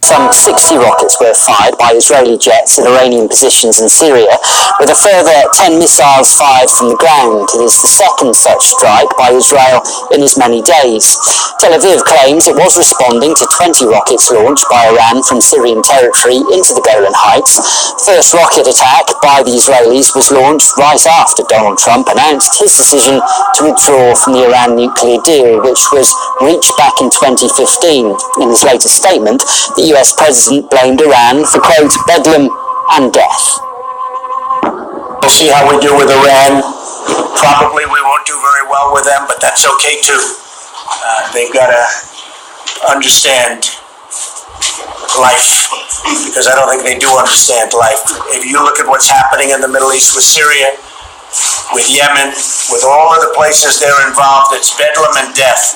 some 60 rockets were fired by Israeli jets at Iranian positions in Syria, with a further 10 missiles fired from the ground. It is the second such strike by Israel in as many days. Tel Aviv claims it was responding to 20 rockets launched by Iran from Syrian territory into the Golan Heights. First rocket attack by the Israelis was launched right after Donald Trump announced his decision to withdraw from the Iran nuclear deal, which was reached back in 2015. In his latest statement, the US president blamed Iran for, quote, bedlam and death. We'll see how we do with Iran. Probably we won't do very well with them, but that's okay too. They've got to understand life, because I don't think they do understand life. If you look at what's happening in the Middle East with Syria, with Yemen, with all of the places they're involved, it's bedlam and death,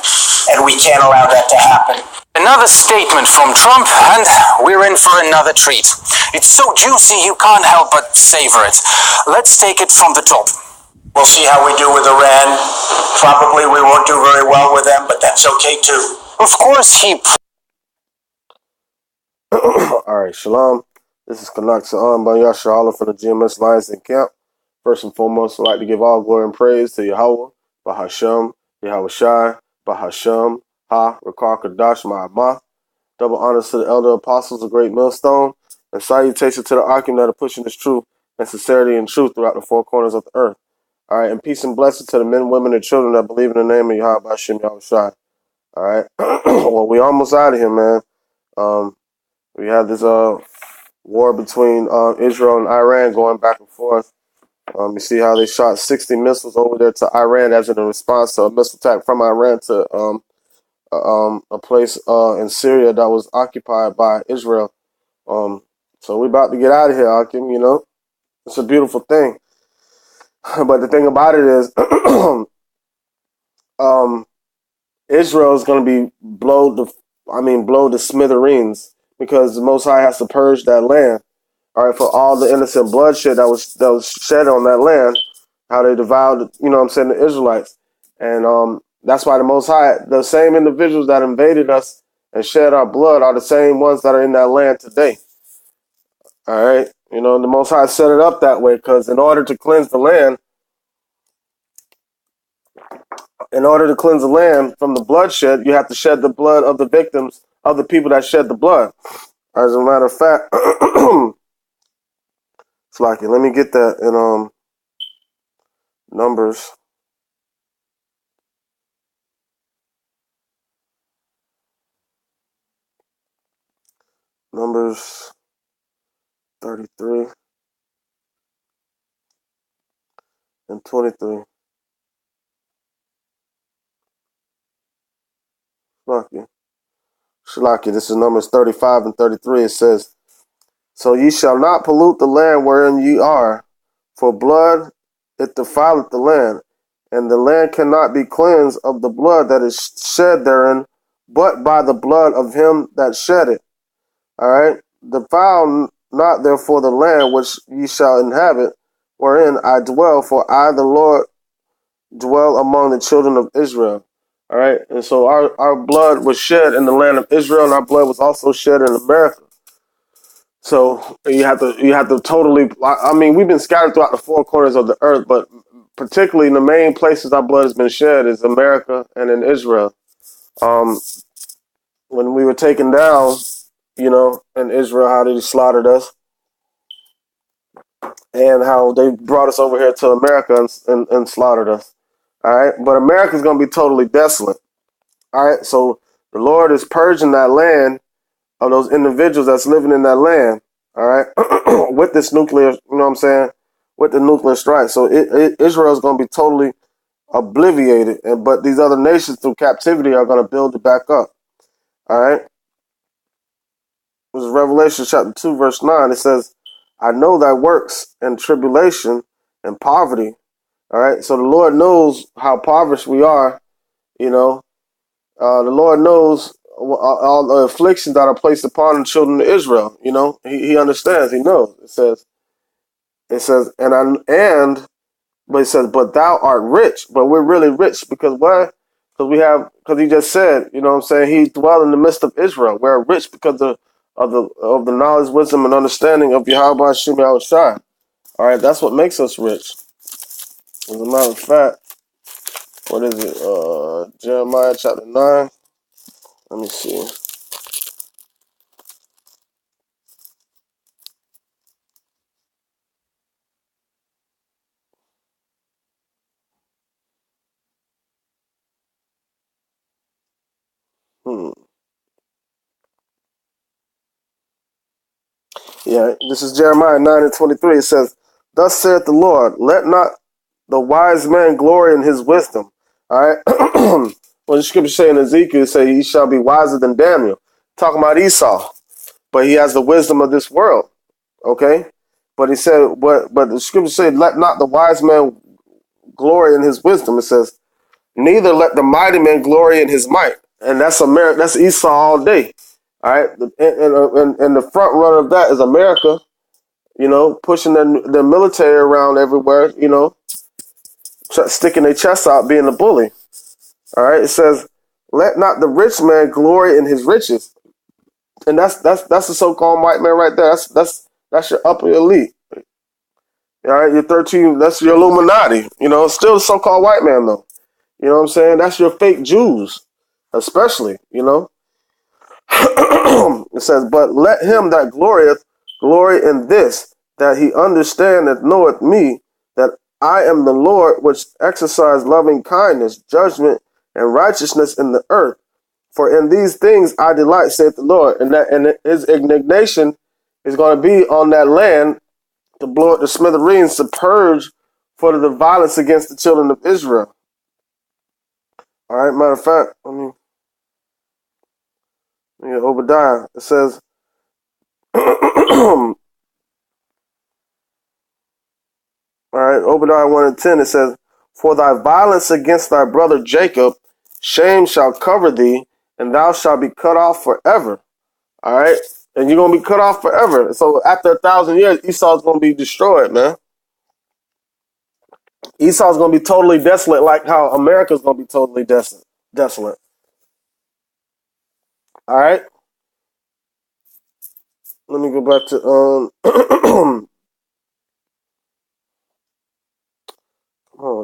and we can't allow that to happen. Another statement from Trump, and we're in for another treat. It's so juicy you can't help but savor it. Let's take it from the top. We'll see how we do with Iran. Probably we won't do very well with them, but that's okay too. Of course he... Alright, shalom. This is Kanak Sa'an by YAHAWAH from the GMS Lions in Camp. First and foremost, I'd like to give all glory and praise to YAHAWAH, Bahasham, YAHWAH, Bahasham, Ha, Rakar Kadash, Ma'amah. Double honors to the elder apostles, a great millstone, and salutation to the Archim that are pushing this truth and sincerity and truth throughout the four corners of the earth. All right, and peace and blessing to the men, women, and children that believe in the name of Yahweh Hashem Yahushai. All right, well, we almost out of here, man. We had this war between Israel and Iran going back and forth. You see how they shot 60 missiles over there to Iran as in a response to a missile attack from Iran to a place in Syria that was occupied by Israel. So we're about to get out of here, Akim, you know. It's a beautiful thing. But the thing about it is, Israel is going to be blow to smithereens, because the Most High has to purge that land. All right, for all the innocent bloodshed that was shed on that land, how they devoured, you know what I'm saying, the Israelites. And that's why the Most High, the same individuals that invaded us and shed our blood are the same ones that are in that land today. All right, you know, the Most High set it up that way because in order to cleanse the land from the bloodshed, you have to shed the blood of the victims, of the people that shed the blood. As a matter of fact, it's like, let me get that in Numbers. Numbers 33 and 23. Shalaki, this is Numbers 35 and 33. It says, so ye shall not pollute the land wherein ye are, for blood it defileth the land, and the land cannot be cleansed of the blood that is shed therein, but by the blood of him that shed it. All right, defile not therefore the land which ye shall inhabit, wherein I dwell, for I, the Lord, dwell among the children of Israel. All right, and so our blood was shed in the land of Israel, and our blood was also shed in America. So you have to totally. I mean, we've been scattered throughout the four corners of the earth, but particularly in the main places our blood has been shed is America and in Israel. When we were taken down, you know, in Israel, how they slaughtered us, and how they brought us over here to America and slaughtered us. All right, but America's going to be totally desolate. All right, so the Lord is purging that land of those individuals that's living in that land. All right, with this nuclear, you know what I'm saying, with the nuclear strike. So Israel's going to be totally obliterated, but these other nations through captivity are going to build it back up. All right. This is Revelation chapter 2, verse 9. It says, I know thy works and tribulation and poverty. All right. So the Lord knows how impoverished we are. You know, the Lord knows all the afflictions that are placed upon the children of Israel. You know, he understands. He knows. It says, but it says, but thou art rich. But we're really rich because what? Because he just said, you know what I'm saying, he dwelled in the midst of Israel. We're rich because of the knowledge, wisdom, and understanding of Yahweh Hashem Yahushai. All right, that's what makes us rich. As a matter of fact, what is it? Jeremiah chapter 9. Let me see. Yeah, this is Jeremiah 9 and 23. It says, "Thus saith the Lord, let not the wise man glory in his wisdom." All right. Well, the scripture say in Ezekiel, say he shall be wiser than Daniel. Talking about Esau, but he has the wisdom of this world. Okay. But he said, but the scripture said, let not the wise man glory in his wisdom. It says, neither let the mighty man glory in his might. And that's America. That's Esau all day. All right. And the front runner of that is America, pushing their military around everywhere, sticking their chests out, being a bully. All right. It says, let not the rich man glory in his riches. And that's the so-called white man right there. That's your upper elite. All right. Your 13, that's your Illuminati. Still the so-called white man though. You know what I'm saying? That's your fake Jews, especially, It says, but let him that glorieth glory in this, that he understandeth, knoweth me, that I am the Lord, which exercise loving kindness, judgment, and righteousness in the earth. For in these things I delight, saith the Lord. And his indignation is going to be on that land to blow up the smithereens, to purge for the violence against the children of Israel. All right, matter of fact, Obadiah, it says, all right, Obadiah 1 and 10, it says, for thy violence against thy brother Jacob, shame shall cover thee, and thou shalt be cut off forever. All right, and you're going to be cut off forever. So after 1,000 years, Esau's going to be destroyed, man. Esau's going to be totally desolate, like how America's going to be totally desolate. All right. Let me go back to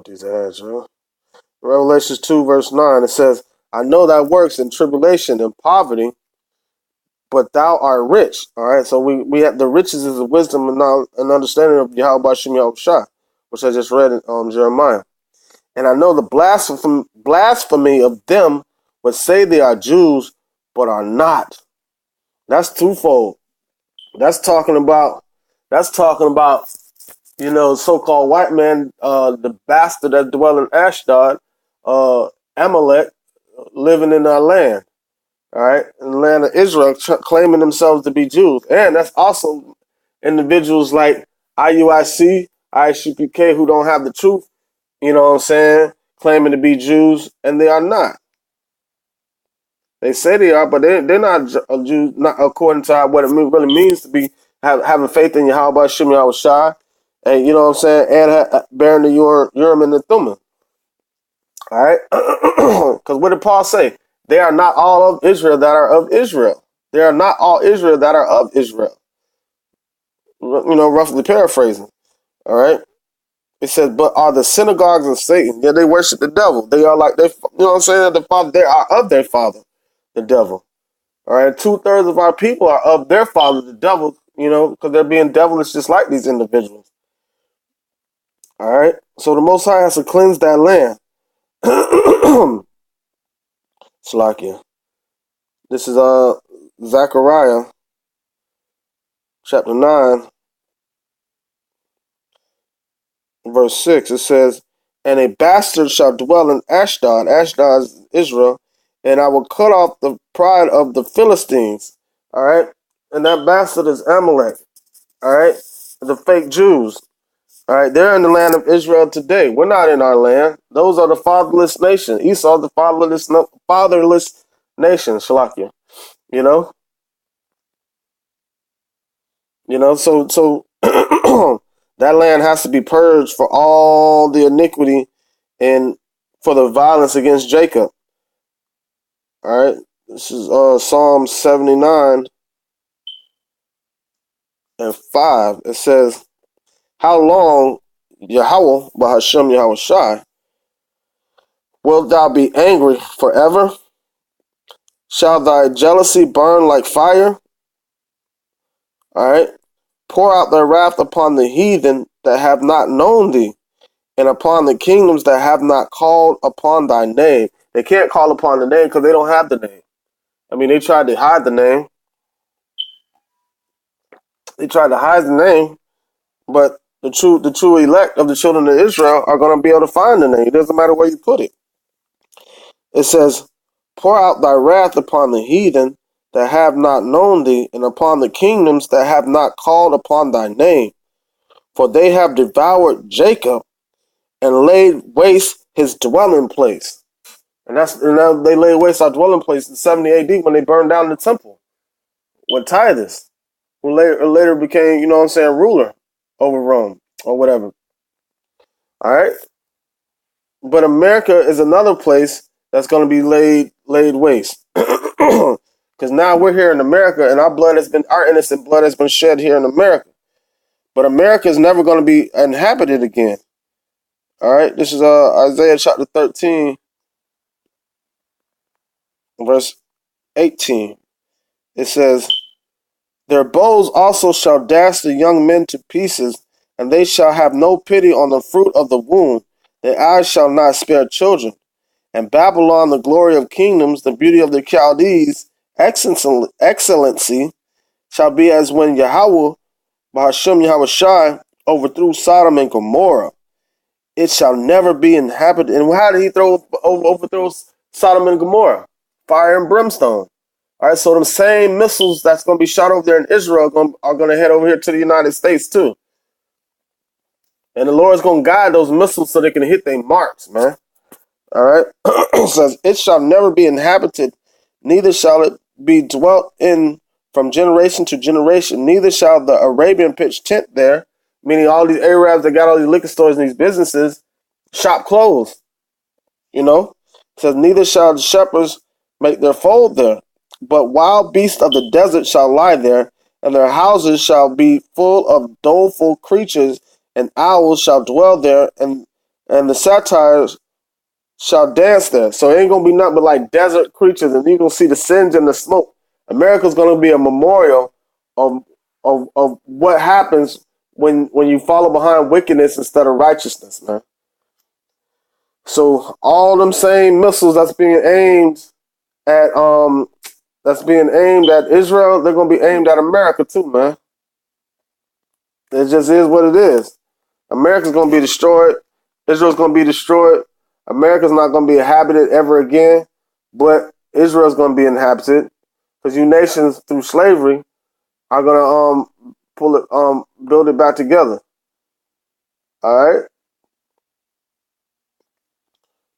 these ads, man. Revelations 2 verse 9. It says, I know thy works in tribulation and poverty, but thou art rich. All right. So we have the riches is the wisdom and understanding of Yahweh Shem Yahushua, which I just read in Jeremiah. And I know the blasphemy of them which say they are Jews, but are not. That's twofold. That's talking about, so-called white man, the bastard that dwell in Ashdod, Amalek, living in our land. All right, in the land of Israel, claiming themselves to be Jews. And that's also individuals like IUIC, ISUPK, who don't have the truth, you know what I'm saying, claiming to be Jews, and they are not. They say they are, but they're not a Jew, not according to what it really means to be having faith in Yahweh Shem Yahushai, and you know what I'm saying, and bearing the Urim and the Thummim. All right, because what did Paul say? They are not all of Israel that are of Israel. They are not all Israel that are of Israel. Roughly paraphrasing. All right. It says, but are the synagogues of Satan? Yeah, they worship the devil. They are like they, the father. They are of their father, the devil. All right. 2/3 of our people are of their father, the devil. Because they're being devilish, just like these individuals. All right. So the Most High has to cleanse that land. Slakia. This is Zechariah chapter 9, verse 6. It says, and a bastard shall dwell in Ashdod. Ashdod is Israel. And I will cut off the pride of the Philistines. All right. And that bastard is Amalek. All right. The fake Jews. All right. They're in the land of Israel today. We're not in our land. Those are the fatherless nation. Esau, the fatherless nation. Shalakia. So that land has to be purged for all the iniquity and for the violence against Jacob. All right. This is Psalm 79. and 5, it says, how long, Yahawah, Bahashem Yahweh Shai, wilt thou be angry forever? Shall thy jealousy burn like fire? All right. Pour out thy wrath upon the heathen that have not known thee, and upon the kingdoms that have not called upon thy name. They can't call upon the name because they don't have the name. I mean, they tried to hide the name. They tried to hide the name, but the true elect of the children of Israel are going to be able to find the name. It doesn't matter where you put it. It says, pour out thy wrath upon the heathen that have not known thee, and upon the kingdoms that have not called upon thy name. For they have devoured Jacob and laid waste his dwelling place. And they laid waste our dwelling place in 70 AD when they burned down the temple with Titus, who later became, ruler over Rome or whatever. All right? But America is another place that's going to be laid waste. Because now we're here in America, and our innocent blood has been shed here in America. But America is never going to be inhabited again. All right, this is Isaiah chapter 13, verse 18. It says, their bows also shall dash the young men to pieces, and they shall have no pity on the fruit of the womb. Their eyes shall not spare children. And Babylon, the glory of kingdoms, the beauty of the Chaldees, excellency, shall be as when Yahawah, Bahashem Yahweh Shai, overthrew Sodom and Gomorrah. It shall never be inhabited. And how did he overthrow Sodom and Gomorrah? Fire and brimstone. All right, so them same missiles that's going to be shot over there in Israel are going to head over here to the United States too. And the Lord's going to guide those missiles so they can hit their marks, man. All right. It says, it shall never be inhabited, neither shall it be dwelt in from generation to generation. Neither shall the Arabian pitch tent there, meaning all these Arabs that got all these liquor stores and these businesses, shop clothes. It says, neither shall the shepherds make their fold there, but wild beasts of the desert shall lie there, and their houses shall be full of doleful creatures, and owls shall dwell there, and the satyrs shall dance there. So it ain't gonna be nothing but like desert creatures, and you're gonna see the singe and the smoke. America's gonna be a memorial of what happens when you follow behind wickedness instead of righteousness, man. So all them same missiles that's being aimed at Israel, they're gonna be aimed at America too, man. It just is what it is. America's gonna be destroyed. Israel's gonna be destroyed. America's not going to be inhabited ever again, but Israel's going to be inhabited because you nations through slavery are going to build it back together. All right.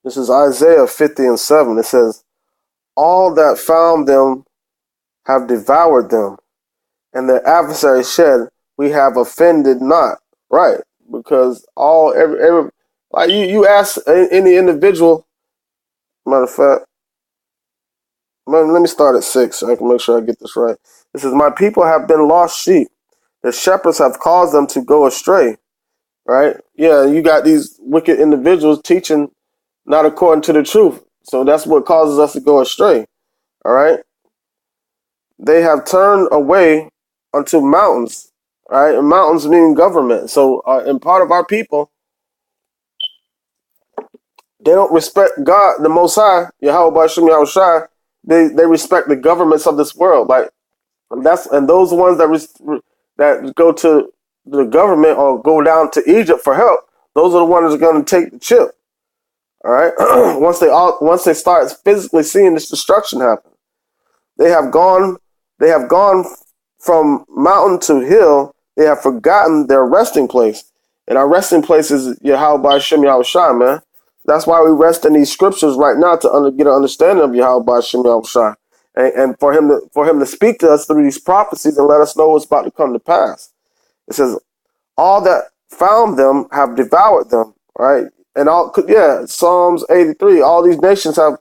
This is Isaiah 50 and 7. It says, all that found them have devoured them, and their adversaries said, we have offended not. Right. Because every like you ask any individual, matter of fact, let me start at 6 so I can make sure I get this right. It says, my people have been lost sheep. The shepherds have caused them to go astray. Right? Yeah, you got these wicked individuals teaching not according to the truth. So that's what causes us to go astray. All right? They have turned away unto mountains. Right? And mountains mean government. So and part of our people, they don't respect God, the Most High, Yahawah B'Shem Yahweh Shai. They respect the governments of this world. Like those ones that go to the government or go down to Egypt for help, those are the ones that are going to take the chip. All right. Once they start physically seeing this destruction happen, they have gone from mountain to hill. They have forgotten their resting place, and our resting place is Yahawah B'Shem Yahweh Shai, man. That's why we rest in these scriptures right now to get an understanding of Yahawah B'Shem Yahweh Shai, and for him to speak to us through these prophecies and let us know what's about to come to pass. It says, all that found them have devoured them, right? And Psalms 83. All these nations have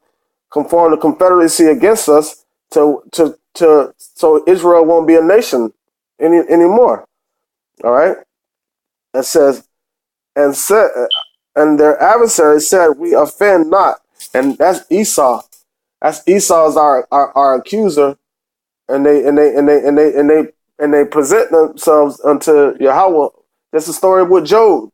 conformed a confederacy against us so Israel won't be a nation anymore. All right. It says, and said, and their adversary said, we offend not. And that's Esau. That's Esau's our accuser. And they present themselves unto Yahweh. That's the story with Job.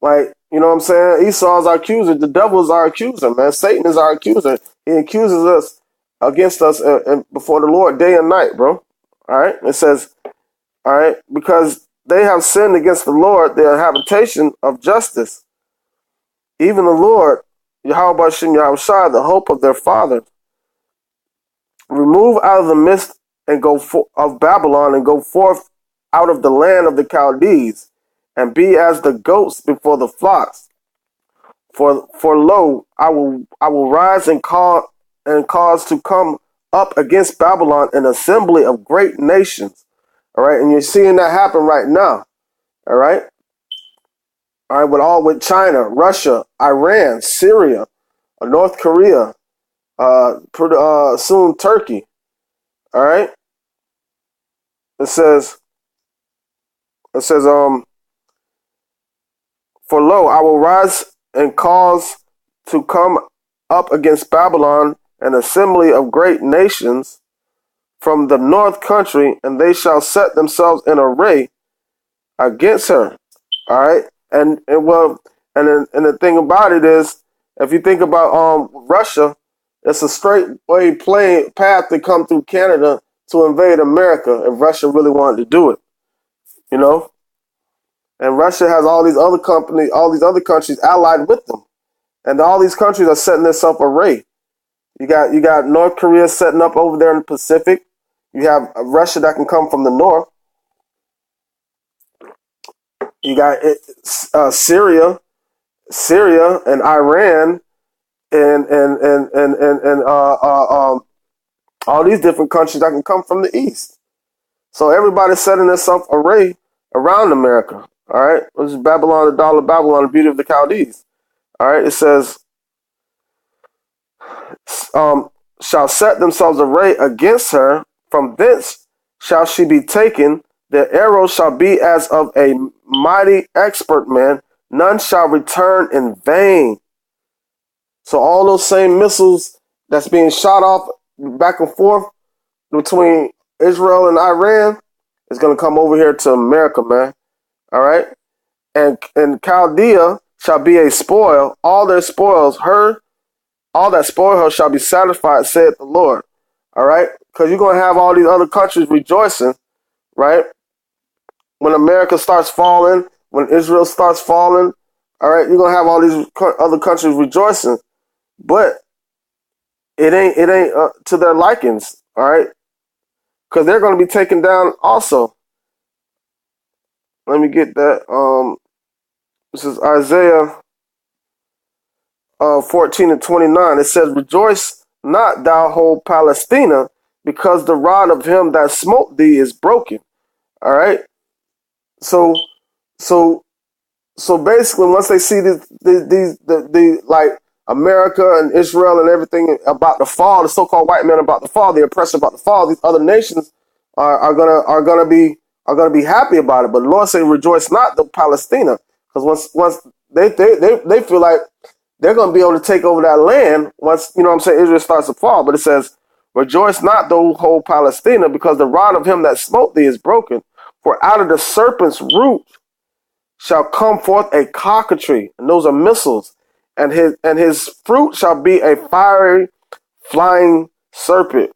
Like, you know what I'm saying? Esau's our accuser. The devil's our accuser, man. Satan is our accuser. He accuses us against us before the Lord day and night, bro. All right? It says, all right, because they have sinned against the Lord, their habitation of justice. Even the Lord, Yahweh Bashem Yahushua, the hope of their father, remove out of the midst and of Babylon and go forth out of the land of the Chaldees and be as the goats before the flocks. For lo, I will rise and cause to come up against Babylon an assembly of great nations. All right, and you're seeing that happen right now. All right, with China, Russia, Iran, Syria, North Korea, soon Turkey. All right, it says, for lo, I will rise and cause to come up against Babylon an assembly of great nations from the north country, and they shall set themselves in array against her. All right, and the thing about it is, if you think about Russia, it's a straight way path to come through Canada to invade America if Russia really wanted to do it, you know. And Russia has all these other countries allied with them, and all these countries are setting themselves array. You got North Korea setting up over there in the Pacific. You have Russia that can come from the north. You got Syria and Iran and all these different countries that can come from the east. So everybody's setting themselves array around America. All right, this is Babylon, the dollar Babylon, the beauty of the Chaldees. All right, it says, shall set themselves array against her. From thence shall she be taken. Their arrows shall be as of a mighty expert man. None shall return in vain. So all those same missiles that's being shot off back and forth between Israel and Iran is going to come over here to America, man. All right. And Chaldea shall be a spoil. All their spoils, all that spoil her shall be satisfied, saith the Lord. All right. Because you're going to have all these other countries rejoicing, right? When America starts falling, when Israel starts falling, all right, you're going to have all these other countries rejoicing. But it ain't to their likings, all right? Because they're going to be taken down also. Let me get that. This is Isaiah 14 and 29. It says, rejoice not, thou whole Palestina, because the rod of him that smote thee is broken. All right? So basically, once they see these like America and Israel and everything about to fall, the so-called white man about to fall, the oppressor about to fall, these other nations are gonna be happy about it. But the Lord said, rejoice not, the Palestina, because once they feel like they're gonna be able to take over that land once, you know what I'm saying, Israel starts to fall. But it says, rejoice not, the whole Palestina, because the rod of him that smote thee is broken. For out of the serpent's root shall come forth a cockatoo, and those are missiles, and his fruit shall be a fiery flying serpent.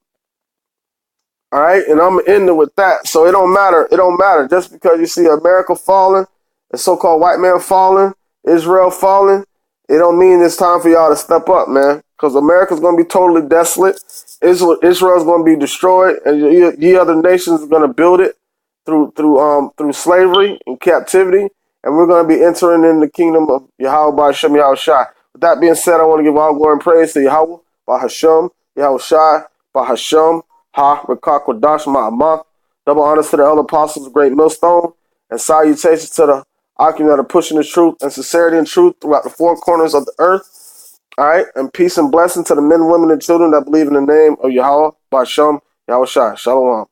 All right, and I'm ending with that. So it don't matter. It don't matter. Just because you see America falling, the so-called white man falling, Israel falling, it don't mean it's time for y'all to step up, man. Because America's going to be totally desolate. Israel's going to be destroyed, and ye other nations are going to build it through slavery and captivity, and we're going to be entering in the kingdom of Yahweh by Hashem Yahushua. With that being said, I want to give all glory and praise to Yahweh by Hashem Yahushua by Hashem Ha Rekakwadash Ma'amah. Double honors to the elder apostles of Great Millstone, and salutations to the Akim that are pushing the truth and sincerity and truth throughout the four corners of the earth. All right, and peace and blessing to the men, women, and children that believe in the name of Yahweh by Hashem Yahushua. Shalom.